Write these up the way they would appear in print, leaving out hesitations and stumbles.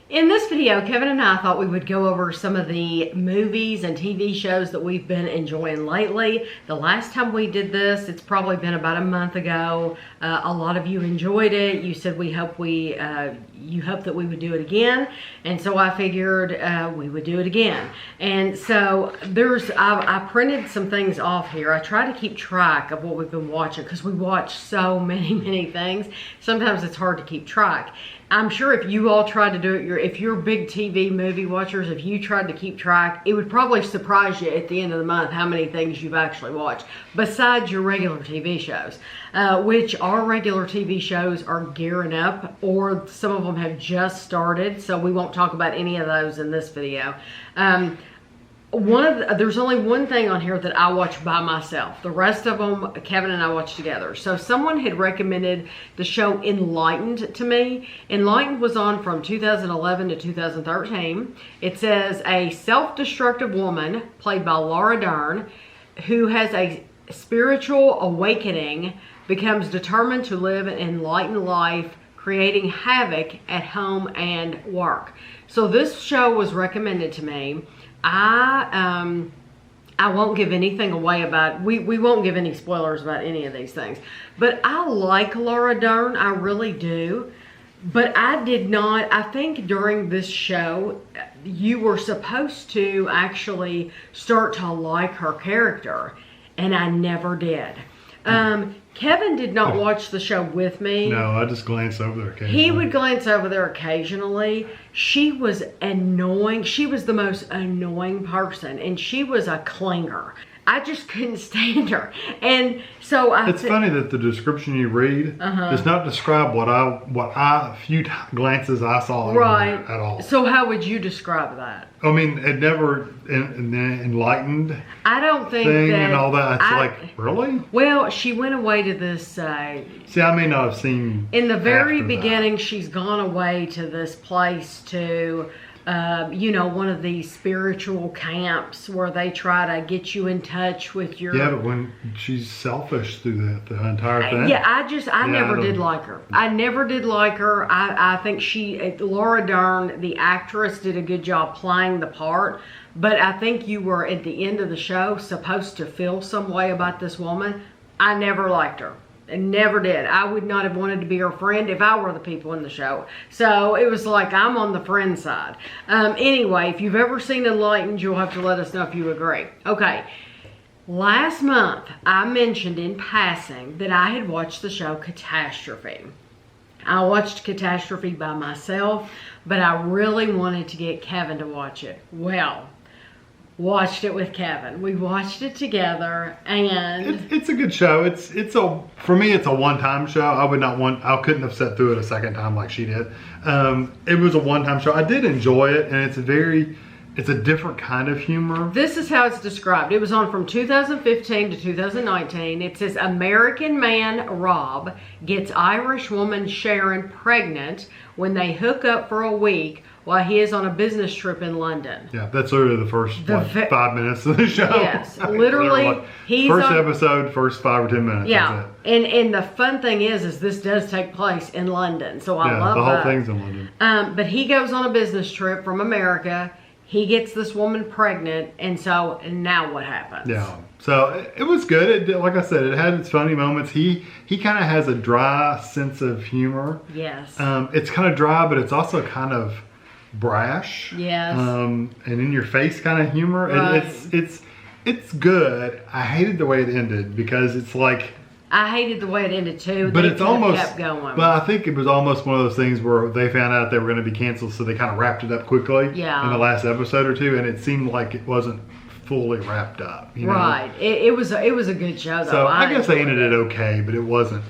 In this video, Kevin and I thought we would go over some of the movies and TV shows that we've been enjoying lately. The last time we did this, it's probably been about a month ago. A lot of you enjoyed it. You said you hoped that we would do it again. And so I figured we would do it again. And so I printed some things off here. I try to keep track of what we've been watching because we watch so many things. Sometimes it's hard to keep track. I'm sure if you all tried to do it, if you're big TV movie watchers, if you tried to keep track, it would probably surprise you at the end of the month how many things you've actually watched, besides your regular TV shows, which our regular TV shows are gearing up, or some of them have just started, so we won't talk about any of those in this video. There's only one thing on here that I watch by myself. The rest of them, Kevin and I watch together. So someone had recommended the show Enlightened to me. Enlightened was on from 2011 to 2013. It says a self-destructive woman, played by Laura Dern, who has a spiritual awakening, becomes determined to live an enlightened life, creating havoc at home and work. So this show was recommended to me. I won't give anything away about, we won't give any spoilers about any of these things. But I like Laura Dern, I really do. But I think during this show, you were supposed to actually start to like her character. And I never did. Kevin did not watch the show with me. No, I just glanced over there occasionally. He would glance over there occasionally. She was annoying. She was the most annoying person, and she was a clinger. I just couldn't stand her. And so it's funny that the description you read does not describe what a few glances I saw right at all. So how would you describe that? I mean, it never enlightened. I don't think thing that, and all that. It's like, really? Well, she went away to this. See, I may not have seen. In the very beginning, she's gone away to this place to. One of these spiritual camps where they try to get you in touch with your... Yeah, but when she's selfish through the entire thing. Yeah, I never did like her. I never did like her. I think Laura Dern, the actress, did a good job playing the part. But I think you were, at the end of the show, supposed to feel some way about this woman. I never liked her. I never did. I would not have wanted to be her friend if I were the people in the show. So it was like I'm on the friend side. Anyway, if you've ever seen Enlightened, you'll have to let us know if you agree. Okay. Last month, I mentioned in passing that I had watched the show Catastrophe. I watched Catastrophe by myself, but I really wanted to get Kevin to watch it. Well, watched it with Kevin. We watched it together, and it's a good show. For me, it's a one-time show. I couldn't have sat through it a second time like she did. It was a one-time show. I did enjoy it, and it's a different kind of humor. This is how it's described. It was on from 2015 to 2019. It says, American man Rob gets Irish woman Sharon pregnant when they hook up for a week while he is on a business trip in London. Yeah, that's literally the first 5 minutes of the show. Yes, literally. First episode, first 5 or 10 minutes. Yeah, and the fun thing is this does take place in London, so I love that. The whole thing's in London. But he goes on a business trip from America. He gets this woman pregnant, and now what happens? Yeah, so it was good. Like I said, it had its funny moments. He kind of has a dry sense of humor. Yes. It's kind of dry, but it's also kind of brash. Yes. And in your face kind of humor. Right. And it's good. I hated the way it ended because it's like. I hated the way it ended too. But it's almost kept going. But I think it was almost one of those things where they found out they were going to be canceled, so they kind of wrapped it up quickly. Yeah. In the last episode or two, and it seemed like it wasn't fully wrapped up. Right. It was a good show though. So I guess they ended it okay, but it wasn't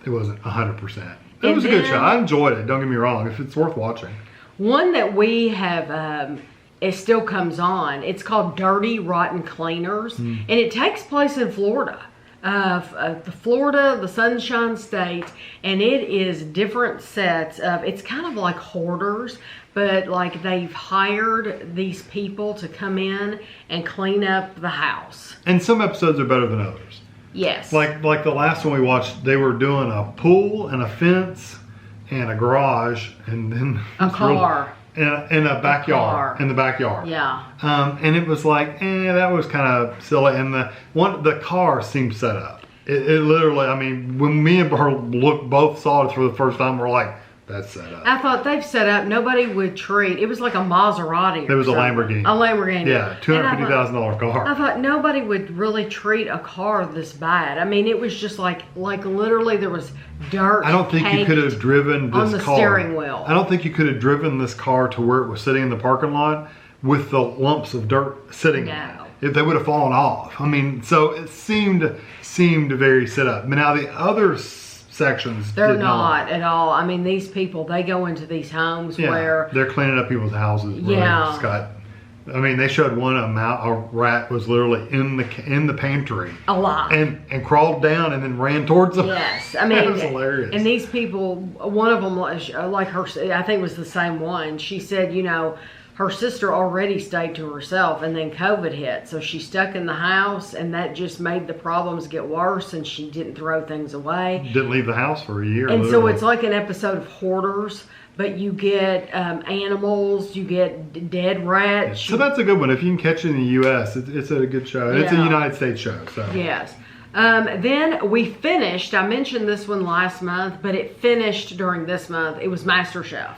100%. It was a good show. I enjoyed it. Don't get me wrong. If it's worth watching. One that we have, it still comes on. It's called Dirty Rotten Cleaners, and it takes place in Florida. Florida, the Sunshine State, and it is different sets of, it's kind of like hoarders, but like they've hired these people to come in and clean up the house. And some episodes are better than others. Yes. Like the last one we watched, they were doing a pool and a fence and a garage, and then a car. in a backyard, in the backyard. Yeah. And it was like, that was kind of silly. And the car seemed set up. It literally, I mean, when me and her both saw it for the first time, we're like, that's set up. I thought they've set up. Nobody would treat. It was like a Maserati. It was a Lamborghini. A Lamborghini. Yeah, $250,000 car. I thought nobody would really treat a car this bad. I mean, it was just like literally there was dirt. I don't think you could have driven this car on the steering wheel. I don't think you could have driven this car to where it was sitting in the parking lot with the lumps of dirt sitting on it. If they would have fallen off. I mean, so it seemed very set up. But now the other sections they're not at all. I mean, these people, they go into these homes where they're cleaning up people's houses. Yeah. I mean, they showed a rat was literally in the pantry. Alive. And crawled down and then ran towards them. Yes. I mean, that was hilarious. And these people, one of them, like her, I think it was the same one. She said, her sister already stayed to herself and then COVID hit. So she stuck in the house and that just made the problems get worse and she didn't throw things away. Didn't leave the house for a year. And literally. So it's like an episode of Hoarders, but you get animals, you get dead rats. So that's a good one. If you can catch it in the U.S., it's a good show. It's a United States show. So. Yes. Then we finished, I mentioned this one last month, but it finished during this month. It was MasterChef.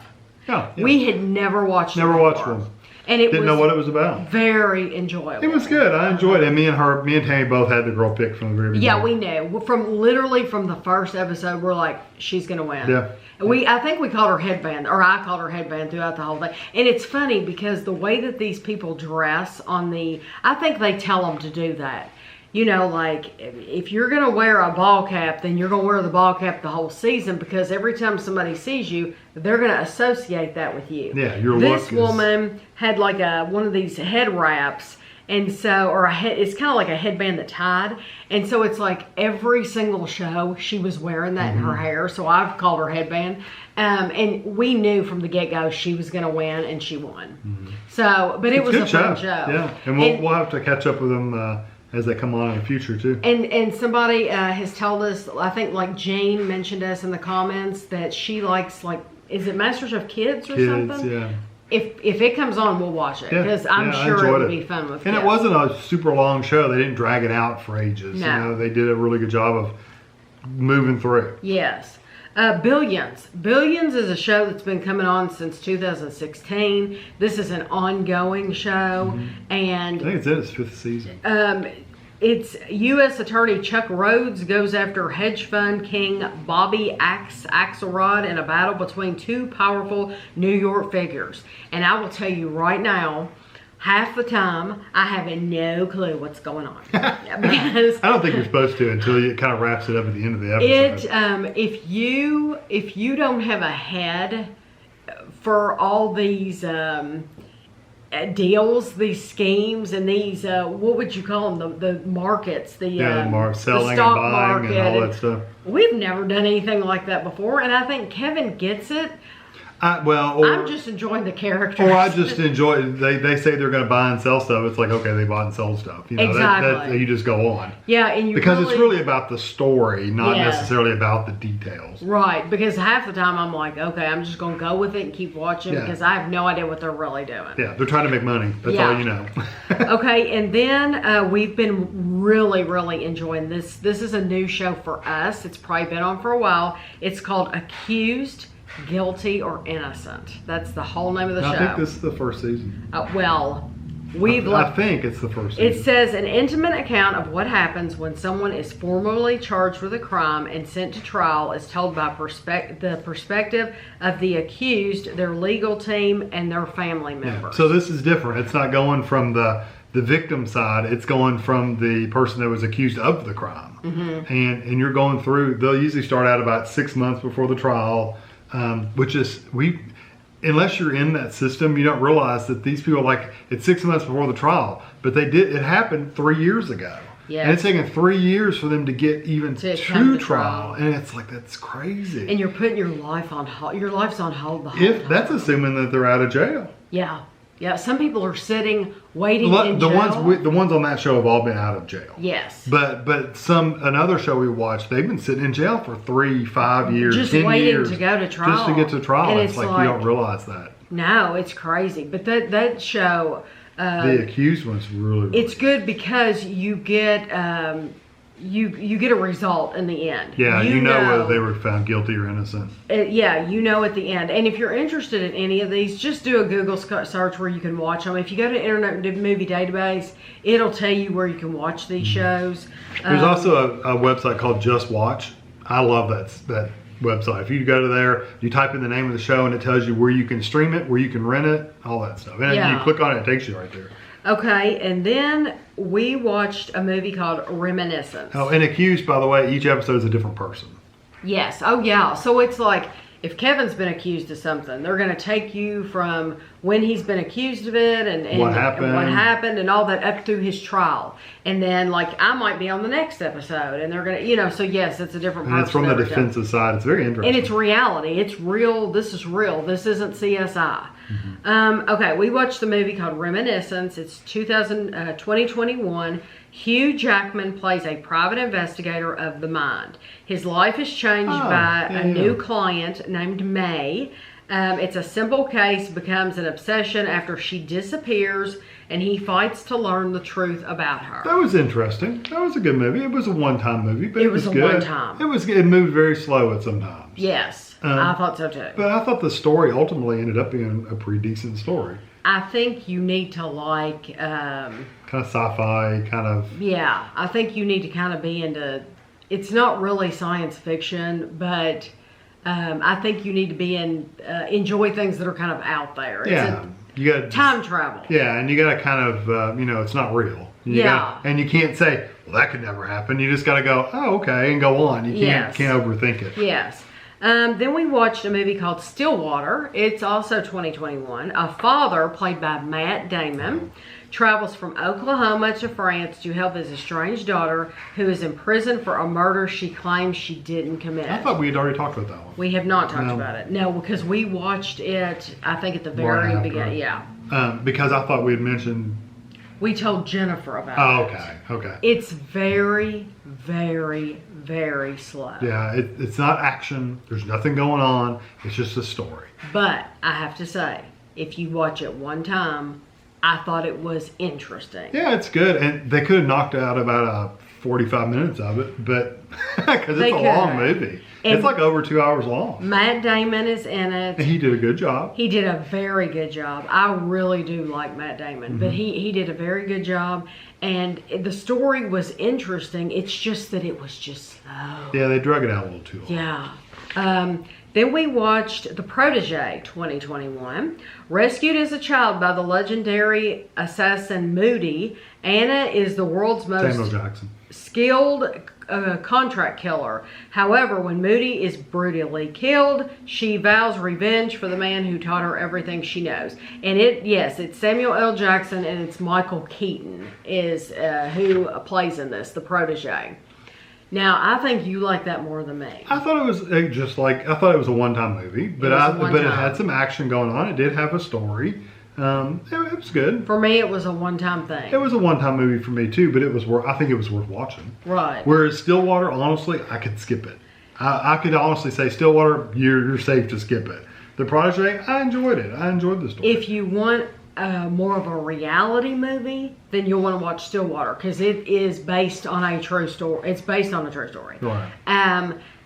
Oh, yeah. We had never watched one. And it didn't know what it was about. Very enjoyable. It was good. I enjoyed it. And me and Tammy both had the girl pick from the very beginning. Yeah, we knew. From the first episode, we're like, she's going to win. Yeah. I think we called her headband, or I called her headband throughout the whole thing. And it's funny because the way that these people dress I think they tell them to do that. Like if you're going to wear a ball cap, then you're going to wear the ball cap the whole season because every time somebody sees you, they're going to associate that with you. Yeah, This woman had like one of these head wraps, and so, it's kind of like a headband that tied, and so it's like every single show she was wearing that in her hair, so I've called her headband. And we knew from the get-go she was going to win, and she won. So, but it was a fun show. Yeah, and we'll have to catch up with them as they come on in the future too. And somebody has told us, I think like Jane mentioned us in the comments that she likes is it MasterChef Kids or something? Yeah. If it comes on, we'll watch it because I'm sure it would be fun with kids. And it wasn't a super long show. They didn't drag it out for ages. No. They did a really good job of moving through. Yes. Billions. Billions is a show that's been coming on since 2016. This is an ongoing show, and I think it's in its 5th season. It's U.S. Attorney Chuck Rhodes goes after hedge fund king Bobby Axelrod in a battle between two powerful New York figures. And I will tell you right now, half the time, I have no clue what's going on. Because I don't think you're supposed to until it kind of wraps it up at the end of the episode. If you don't have a head for all these deals, these schemes, and these what would you call them? The markets, selling the stock and buying market, and all that stuff. We've never done anything like that before, and I think Kevin gets it. I'm just enjoying the characters. Or I just enjoy. They say they're going to buy and sell stuff. It's like, okay, they bought and sold stuff. Exactly. You just go on. Yeah, and because it's really about the story, not necessarily about the details. Right. Because half the time I'm like, okay, I'm just going to go with it and keep watching because I have no idea what they're really doing. Yeah, they're trying to make money. That's all you know. Okay, and then we've been really, really enjoying this. This is a new show for us. It's probably been on for a while. It's called Accused, Guilty, or Innocent. That's the whole name of the show. I think this is the first season. I think it's the first season. It says an intimate account of what happens when someone is formally charged with a crime and sent to trial is told by the perspective of the accused, their legal team, and their family members. So this is different. It's not going from the victim side. It's going from the person that was accused of the crime. And you're going through, they'll usually start out about 6 months before the trial. Which is, unless you're in that system, you don't realize that these people, it's 6 months before the trial, but it happened 3 years ago. Yes. And it's taken 3 years for them to get even to trial. And it's like, that's crazy. And you're putting your life on hold. Your life's on hold the whole time. That's assuming that they're out of jail. Yeah. Yeah, some people are sitting, waiting in The jail. the ones on that show have all been out of jail. Yes. But another show we watched, they've been sitting in jail for 3, 5 years, Just 10 waiting years, to go to trial. just to get to trial. And It's like you don't realize that. No, it's crazy. But that show, The Accused one's really it's good because you get you get a result in the end. yeah, you know whether they were found guilty or innocent. Yeah, you know at the end. And if you're interested in any of these, just do a Google search where you can watch them. If you go to Internet Movie Database, it'll tell you where you can watch these shows. There's also a website called Just Watch. I love that website. If you go to there, you type in the name of the show and it tells you where you can stream it, where you can rent it, all that stuff. And Yeah. you click on it, it takes you right there. Okay, and then we watched a movie called Reminiscence. Oh, and Accused, by the way, each episode is a different person. Yes. Oh, yeah. So it's like if Kevin's been accused of something, they're going to take you from when he's been accused of it and What happened. and all that up through his trial. And then, like, I might be on the next episode, and they're going to, so yes, it's a different person. And it's from the every time. defensive side. It's very interesting. And it's reality. It's real. This is real. This isn't CSI. Okay, we watched the movie called Reminiscence. It's 2021. Hugh Jackman plays a private investigator of the mind. His life is changed by a new client named May. It's a simple case, becomes an obsession after she disappears, and he fights to learn the truth about her. That was interesting. That was a good movie. It was a one-time movie, but it was good. It was a one-time. It moved very slow at some times. Yes, I thought so too. But I thought the story ultimately ended up being a pretty decent story. I think you need to like... kind of sci-fi, kind of... Yeah, I think you need to kind of be into... It's not really science fiction, but I think you need to be enjoy things that are kind of out there. Yeah. You got time travel. Yeah, and you got to kind of, it's not real. And you can't say, well, that could never happen. You just got to go, oh, okay, and go on. You can't overthink it. Yes. Then we watched a movie called Stillwater. It's also 2021. A father, played by Matt Damon, travels from Oklahoma to France to help his estranged daughter, who is in prison for a murder she claims she didn't commit. I thought we had already talked about that one. We have not talked about it. No, because we watched it, I think, at the very beginning. Yeah. Because I thought we had mentioned... We told Jennifer about it. Okay. It's very, very, very slow. Yeah, it's not action. There's nothing going on. It's just a story. But I have to say, if you watch it one time, I thought it was interesting. Yeah, it's good. And they could have knocked out about 45 minutes of it, but because it's a long movie. And it's like over 2 hours long. Matt Damon is in it. And he did a good job. He did a very good job. I really do like Matt Damon, but he did a very good job. And the story was interesting. It's just that it was just slow. Yeah, they drug it out a little too long. Yeah. Then we watched The Protege 2021. Rescued as a child by the legendary assassin Moody, Anna is the world's most Samuel Jackson. skilled contract killer. However, when Moody is brutally killed, she vows revenge for the man who taught her everything she knows. And it's Samuel L. Jackson and it's Michael Keaton is who plays in this, The Protege. Now, I think you like that more than me. I thought it was I thought it was a one-time movie, but it had some action going on. It did have a story. It was good. For me, it was a one-time thing. It was a one-time movie for me too, but I think it was worth watching. Right. Whereas Stillwater, honestly, I could skip it. I could honestly say Stillwater, you're safe to skip it. The Protege, I enjoyed it. I enjoyed the story. If you want more of a reality movie, then you'll want to watch Stillwater because it is based on a true story. It's based on a true story. Right.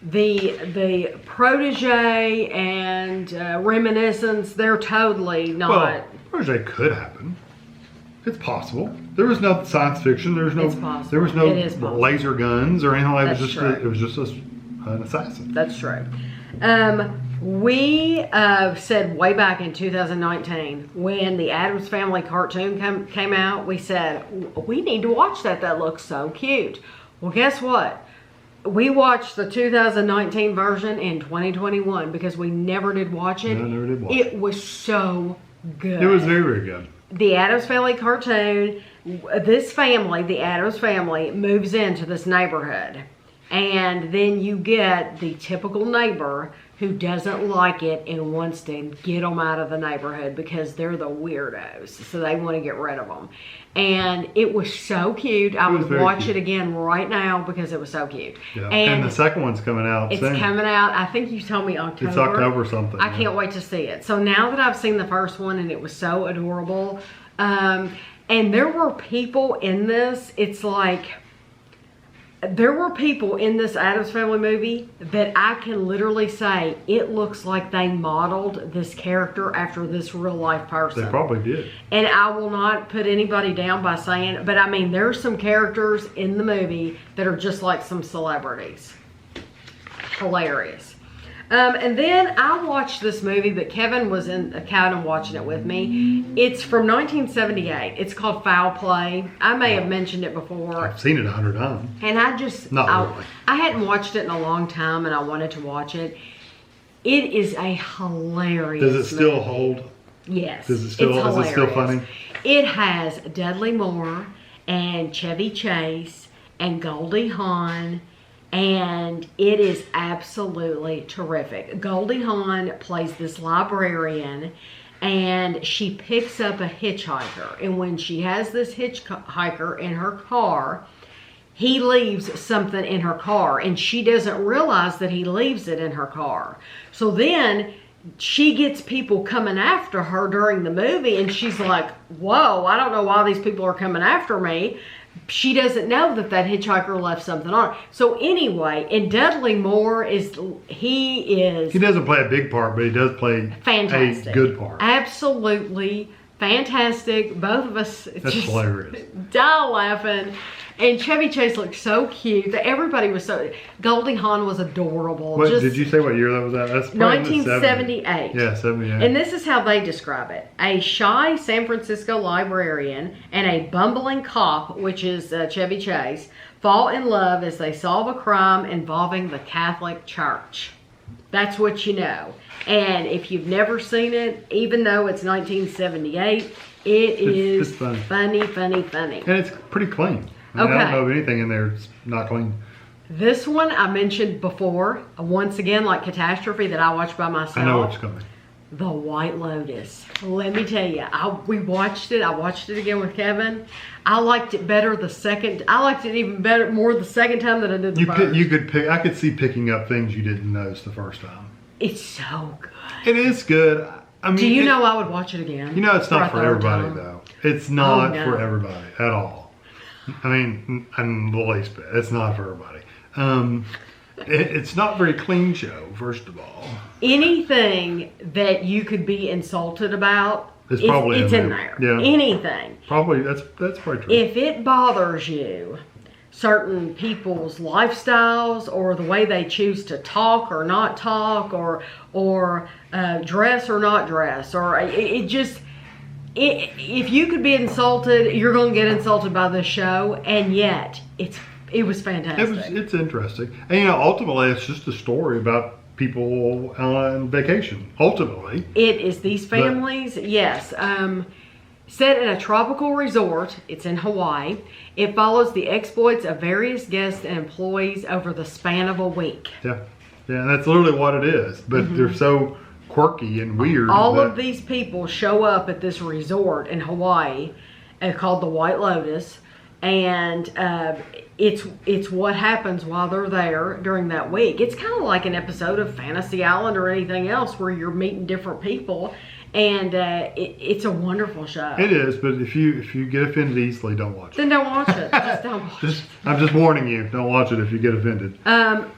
The Protege and Reminiscence, they're totally not. Well, Protege could happen. It's possible. There was no science fiction. There was no laser guns or anything like that. It was just an assassin. That's true. We said way back in 2019 when the Addams Family cartoon came out, we said, we need to watch that. That looks so cute. Well, guess what? We watched the 2019 version in 2021 because we never did watch it. No, I never did watch it. It was so good. It was very, very good. The Addams Family cartoon, this family, the Addams Family, moves into this neighborhood. And then you get the typical neighbor who doesn't like it and wants to get them out of the neighborhood because they're the weirdos. So they want to get rid of them. And it was so cute. I would watch it again right now because it was so cute. Yeah. And the second one's coming out soon. It's coming out. I think you told me October. It's October something. I can't wait to see it. So now that I've seen the first one and it was so adorable, and there were people in this, it's like, there were people in this Addams Family movie that I can literally say it looks like they modeled this character after this real life person. They probably did. And I will not put anybody down by saying, but I mean, there's some characters in the movie that are just like some celebrities. Hilarious. And then I watched this movie, but Kevin was in Kevin watching it with me. It's from 1978. It's called Foul Play. I may have mentioned it before. I've seen it 100 times. And I just, really. I hadn't watched it in a long time and I wanted to watch it. It is a hilarious Does it still movie. hold? Yes. Is it still funny? It has Dudley Moore and Chevy Chase and Goldie Hawn. And it is absolutely terrific. Goldie Hawn plays this librarian and she picks up a hitchhiker. And when she has this hitchhiker in her car, he leaves something in her car and she doesn't realize that he leaves it in her car. So then she gets people coming after her during the movie and she's like, whoa, I don't know why these people are coming after me. She doesn't know that hitchhiker left something on her. So anyway, and Dudley Moore he doesn't play a big part, but he does play fantastic. A good part. Absolutely fantastic. Both of us That's just hilarious. Die laughing. And Chevy Chase looked so cute. Everybody was so... Goldie Hawn was adorable. Did you say what year that was at? That's 1978. Yeah, 78. And this is how they describe it. A shy San Francisco librarian and a bumbling cop, which is Chevy Chase, fall in love as they solve a crime involving the Catholic Church. That's what you know. And if you've never seen it, even though it's 1978, it's funny. And it's pretty clean. I don't know of anything in there that's not clean. This one I mentioned before, once again, like Catastrophe, that I watched by myself. I know what's coming. The White Lotus. Let me tell you, we watched it. I watched it again with Kevin. I liked it better the second. I liked it even more the second time than I did the first. You could pick. I could see picking up things you didn't notice the first time. It's so good. It is good. I mean, do you know I would watch it again? You know, it's not for everybody though. It's not for everybody at all. I mean, in the least bit. It's not for everybody. It's not a very clean show, first of all. Anything that you could be insulted about, it's in there. Yeah. Anything. Probably, that's probably true. If it bothers you, certain people's lifestyles or the way they choose to talk or not talk or dress or not dress, or if you could be insulted, you're going to get insulted by this show, and yet it was fantastic. It's interesting, and ultimately, it's just a story about people on vacation. Ultimately, it is these families. Yes, set in a tropical resort. It's in Hawaii. It follows the exploits of various guests and employees over the span of a week. Yeah, and that's literally what it is. But they're so quirky and weird. All of these people show up at this resort in Hawaii called the White Lotus, and it's what happens while they're there during that week. It's kind of like an episode of Fantasy Island or anything else where you're meeting different people, and it's a wonderful show. It is, but if you get offended easily, don't watch it. Then don't watch it. Just don't watch it. I'm just warning you, don't watch it if you get offended.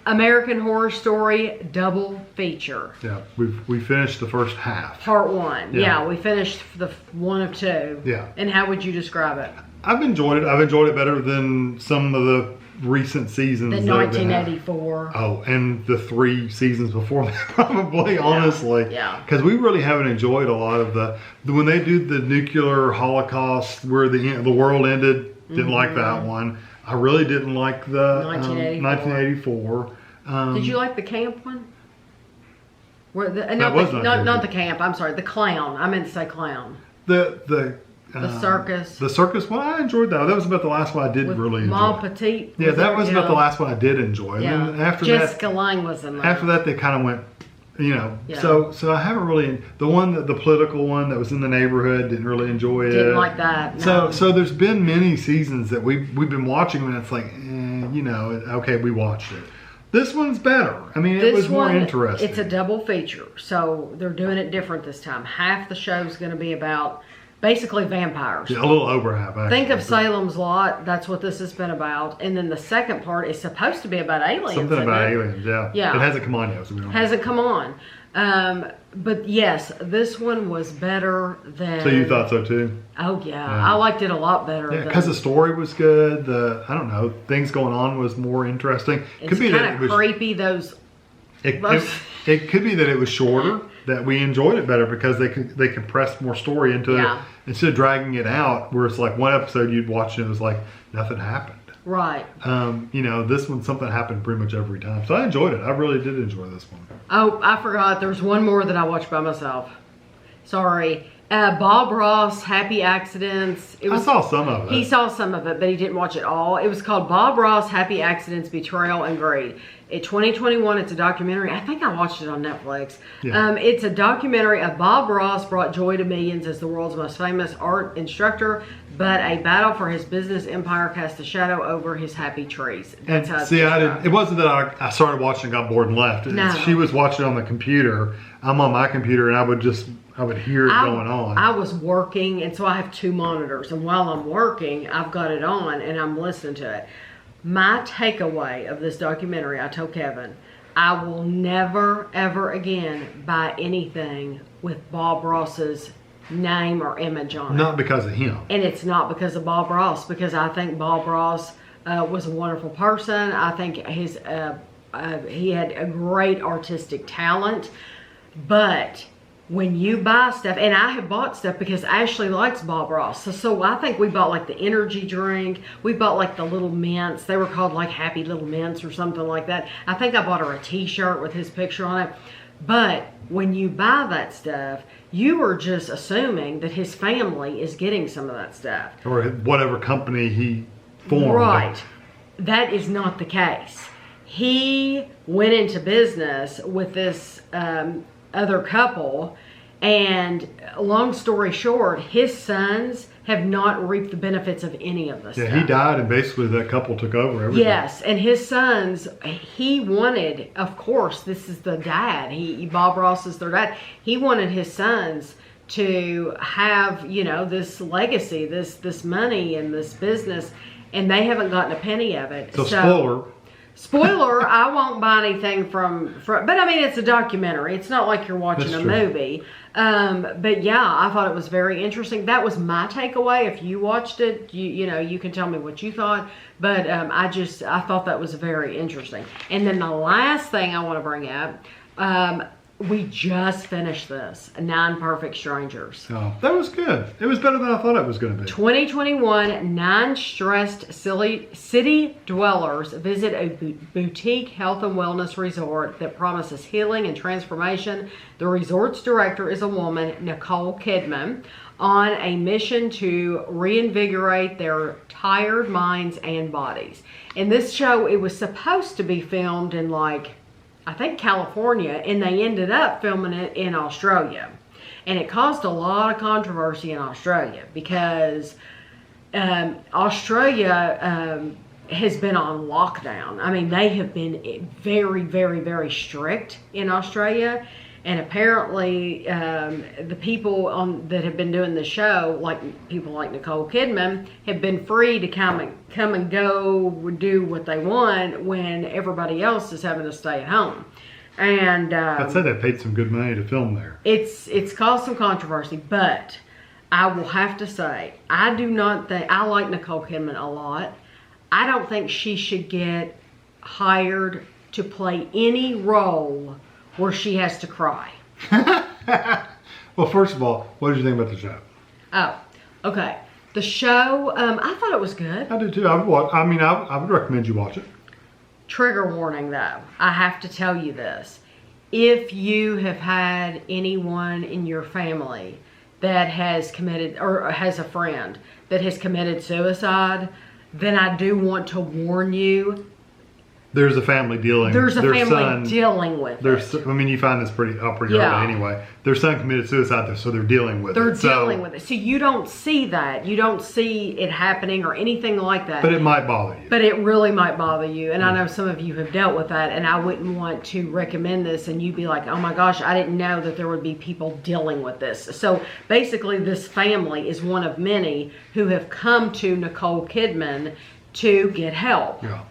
American Horror Story double feature. Yeah, we finished the first half. Part 1. Yeah, we finished the 1 of 2. Yeah. And how would you describe it? I've enjoyed it. I've enjoyed it better than some of the recent seasons. The 1984. Oh, and the 3 seasons before that, probably, honestly. Yeah. Because we really haven't enjoyed a lot of when they do the nuclear holocaust where the world ended, didn't like that one. I really didn't like the 1984. Did you like the camp one? Where not the camp, I'm sorry, the clown. I meant to say clown. The circus. The circus one, I enjoyed that. That was about the last one I did really enjoy. Ma Petite. Yeah, that was about the last one I did enjoy. Yeah. And then after Jessica Lange was in there. After that, they kind of went, You know, Yeah. so I haven't really the political one that was in the neighborhood, didn't really enjoy it. Didn't like that. No. So there's been many seasons that we've been watching and it's like, you know, okay, we watched it. This one's better. I mean, it was more interesting. It's a double feature, so they're doing it different this time. Half the show's going to be about basically vampires. Yeah, a little over half, actually. Think of Salem's Lot. That's what this has been about. And then the second part is supposed to be about aliens. Something about aliens, yeah. Yeah. It hasn't come on yet, so we don't know. Hasn't come on. But yes, this one was better than... So you thought so too? Oh, yeah. I liked it a lot better. Yeah, because the story was good. I don't know, things going on was more interesting. It's kind of creepy, those... It could be that it was shorter, that we enjoyed it better because they compressed more story into it instead of dragging it out where it's like one episode you'd watch and it was like nothing happened. Right. You know, this one something happened pretty much every time. So I enjoyed it. I really did enjoy this one. Oh, I forgot. There was one more that I watched by myself. Sorry. Bob Ross, Happy Accidents. I saw some of it. He saw some of it, but he didn't watch it all. It was called Bob Ross, Happy Accidents, Betrayal, and Greed. In 2021, it's a documentary. I think I watched it on Netflix. Yeah. It's a documentary of Bob Ross brought joy to millions as the world's most famous art instructor, but a battle for his business empire cast a shadow over his happy trees. That's how it's described. It wasn't that I started watching and got bored and left. No. She was watching on the computer. I'm on my computer and I would hear it going on. I was working, and so I have two monitors. And while I'm working, I've got it on, and I'm listening to it. My takeaway of this documentary, I told Kevin, I will never, ever again buy anything with Bob Ross's name or image on it. Not because of him. And it's not because of Bob Ross, because I think Bob Ross was a wonderful person. I think he had a great artistic talent. But when you buy stuff, and I have bought stuff because Ashley likes Bob Ross. So I think we bought like the energy drink. We bought like the little mints. They were called like Happy Little Mints or something like that. I think I bought her a t-shirt with his picture on it. But when you buy that stuff, you are just assuming that his family is getting some of that stuff. Or whatever company he formed. Right. That is not the case. He went into business with this other couple, and long story short, his sons have not reaped the benefits of any of this stuff. He died and basically that couple took over everything. Yes, and his sons, he wanted, of course, this is the dad, Bob Ross is their dad, he wanted his sons to have, you know, this legacy, this money and this business, and they haven't gotten a penny of it. So Spoiler, I won't buy anything from, but I mean, it's a documentary. It's not like you're watching a movie. But yeah, I thought it was very interesting. That was my takeaway. If you watched it, you know, you can tell me what you thought. But I thought that was very interesting. And then the last thing I want to bring up, we just finished this, 9 Perfect Strangers. Oh, that was good. It was better than I thought it was going to be. 2021, 9 stressed city dwellers visit a boutique health and wellness resort that promises healing and transformation. The resort's director is a woman, Nicole Kidman, on a mission to reinvigorate their tired minds and bodies. In this show, it was supposed to be filmed in I think California, and they ended up filming it in Australia. And it caused a lot of controversy in Australia because Australia has been on lockdown. I mean, they have been very, very, very strict in Australia. And apparently the people that have been doing the show, like people like Nicole Kidman, have been free to come and go do what they want when everybody else is having to stay at home. And I'd say they paid some good money to film there. It's caused some controversy, but I will have to say, I do not think, I like Nicole Kidman a lot. I don't think she should get hired to play any role where she has to cry. Well, first of all, what did you think about the show? Oh, okay. The show, I thought it was good. I did too. I would recommend you watch it. Trigger warning though, I have to tell you this. If you have had anyone in your family that has committed, or has a friend that has committed suicide, then I do want to warn you, there's a family dealing. There's a their family son, dealing with it. I mean, you find this pretty early Yeah. anyway. Their son committed suicide, so they're dealing with They're it. dealing with it. So you don't see that. You don't see it happening or anything like that. But it might bother you. But it really might bother you. And I know some of you have dealt with that. And I wouldn't want to recommend this and you'd be like, oh my gosh, I didn't know that there would be people dealing with this. So basically this family is one of many who have come to Nicole Kidman to get help. Yeah.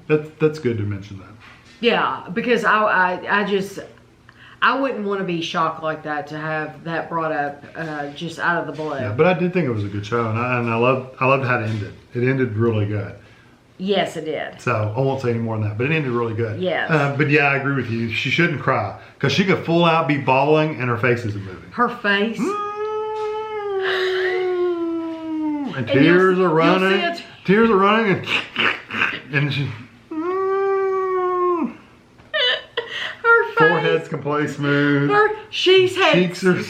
That's good to mention that. Yeah, because I wouldn't want to be shocked like that, to have that brought up just out of the blue. Yeah, but I did think it was a good show, and I loved how it ended. It ended really good. Yes, it did. So I won't say any more than that, but it ended really good. Yes. But yeah, I agree with you. She shouldn't cry because she could full out be bawling and her face isn't moving. Her face. And tears are running. You'll see it. Tears are running, and she. Her face. Forehead's completely smooth. She's had cheeks are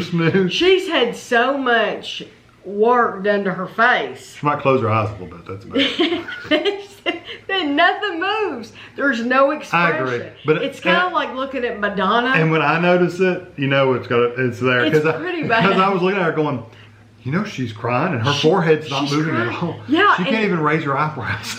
smooth. She's had so much work done to her face. She might close her eyes a little bit. That's about it. Then nothing moves. There's no expression. I agree, but it's kind of like looking at Madonna. And when I notice it, you know it's there. It's pretty bad. Because I was looking at her going, you know, she's crying and her forehead's not moving crying. at all. Yeah, she can't even raise her eyebrows.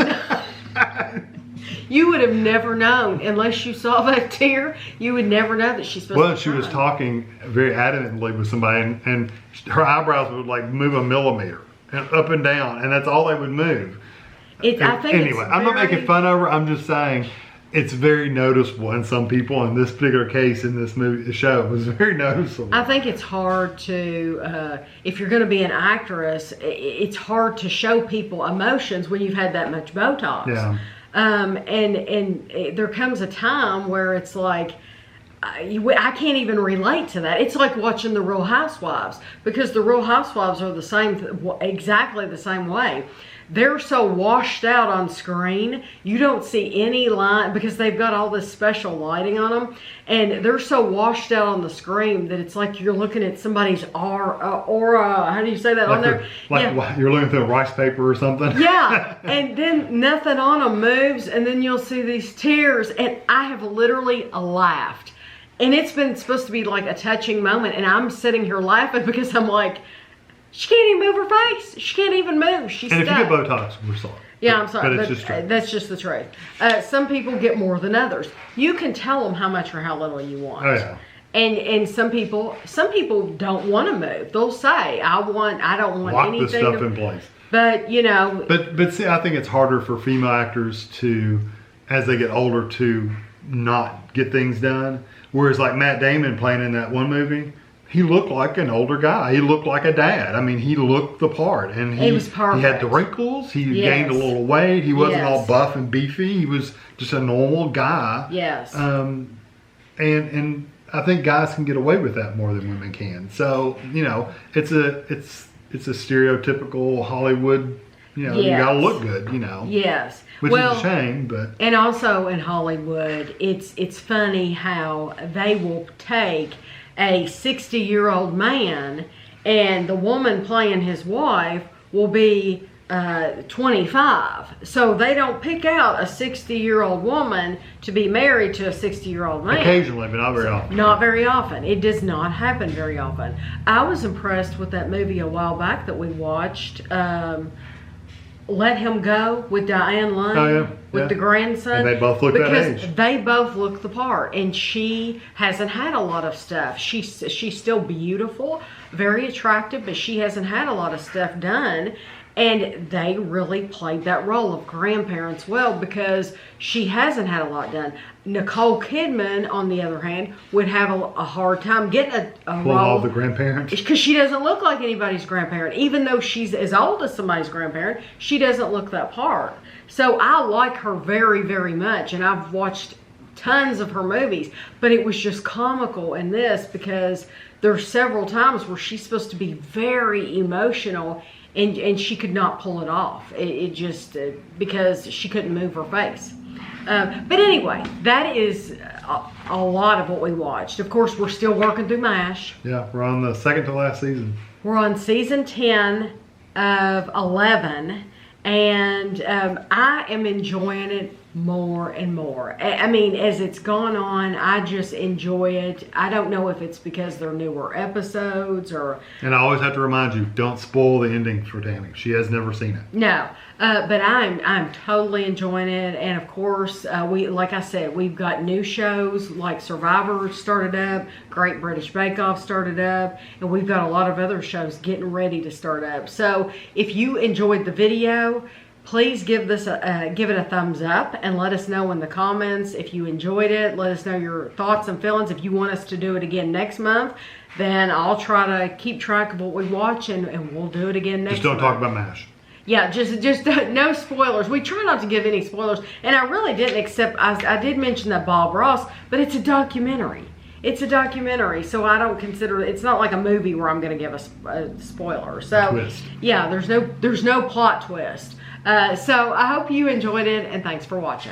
You would have never known unless you saw that tear. You would never know that she's supposed to be She was talking very adamantly with somebody, and her eyebrows would like move a millimeter and up and down, and that's all they would move. Anyway, I'm not making fun of her. I'm just saying it's very noticeable in some people. In this particular case, in this movie, the show, it was very noticeable. I think it's hard to, if you're going to be an actress, it's hard to show people emotions when you've had that much Botox. Yeah. And there comes a time where it's like, I can't even relate to that. It's like watching The Real Housewives, because The Real Housewives are the same, exactly the same way. They're so washed out on screen, you don't see any line, because they've got all this special lighting on them, and they're so washed out on the screen that it's like you're looking at somebody's aura. How do you say that like on there? You're looking through a rice paper or something. Yeah, and then nothing on them moves, and then you'll see these tears, and I have literally laughed. And it's been supposed to be like a touching moment, and I'm sitting here laughing because I'm like, she can't even move her face. She can't even move. She's and stuck. If you get Botox, we're sorry. Yeah, I'm sorry. But it's just true. That's just the truth. Some people get more than others. You can tell them how much or how little you want. Oh, yeah. And some people don't want to move. They'll say, I don't want Lock anything. this stuff in place. But you know. But see, I think it's harder for female actors to, as they get older, to not get things done. Whereas like Matt Damon playing in that one movie, he looked like an older guy. He looked like a dad. I mean, he looked the part, and he was perfect. He had the wrinkles. He gained a little weight. He wasn't all buff and beefy. He was just a normal guy. Yes. And I think guys can get away with that more than women can. So you know, it's a stereotypical Hollywood. You know, you gotta look good. You know. Yes. Which is a shame, but... And also in Hollywood, it's funny how they will take a 60-year-old man, and the woman playing his wife will be 25. So they don't pick out a 60-year-old woman to be married to a 60-year-old man. Occasionally, but not very often. Not very often. It does not happen very often. I was impressed with that movie a while back that we watched, Let Him Go, with Diane Lane, with the grandson. And they both look that age. Because they both look the part, and she hasn't had a lot of stuff. She's still beautiful, very attractive, but she hasn't had a lot of stuff done. And they really played that role of grandparents well, because she hasn't had a lot done. Nicole Kidman, on the other hand, would have a hard time getting a role. All the grandparents. Because she doesn't look like anybody's grandparent. Even though she's as old as somebody's grandparent, she doesn't look that part. So I like her very, very much. And I've watched tons of her movies. But it was just comical in this, because there's several times where she's supposed to be very emotional, and she could not pull it off. It just, because she couldn't move her face. But anyway, that is a lot of what we watched. Of course, we're still working through MASH. Yeah, we're on the second to last season. We're on season 10 of 11. And I am enjoying it more and more. I mean, as it's gone on, I just enjoy it. I don't know if it's because they're newer episodes or... And I always have to remind you, don't spoil the ending for Tammy. She has never seen it. No, but I'm totally enjoying it. And of course, like I said, we've got new shows like Survivor started up, Great British Bake Off started up, and we've got a lot of other shows getting ready to start up. So if you enjoyed the video, please give it a thumbs up and let us know in the comments if you enjoyed it. Let us know your thoughts and feelings. If you want us to do it again next month, then I'll try to keep track of what we watch and we'll do it again next month. Just don't talk about MASH. Yeah, just no spoilers. We try not to give any spoilers. And I really didn't, except I did mention that Bob Ross, but it's a documentary. It's a documentary, so I don't consider it's not like a movie where I'm going to give a spoiler. So Twist. Yeah, there's no plot twist. So I hope you enjoyed it, and thanks for watching.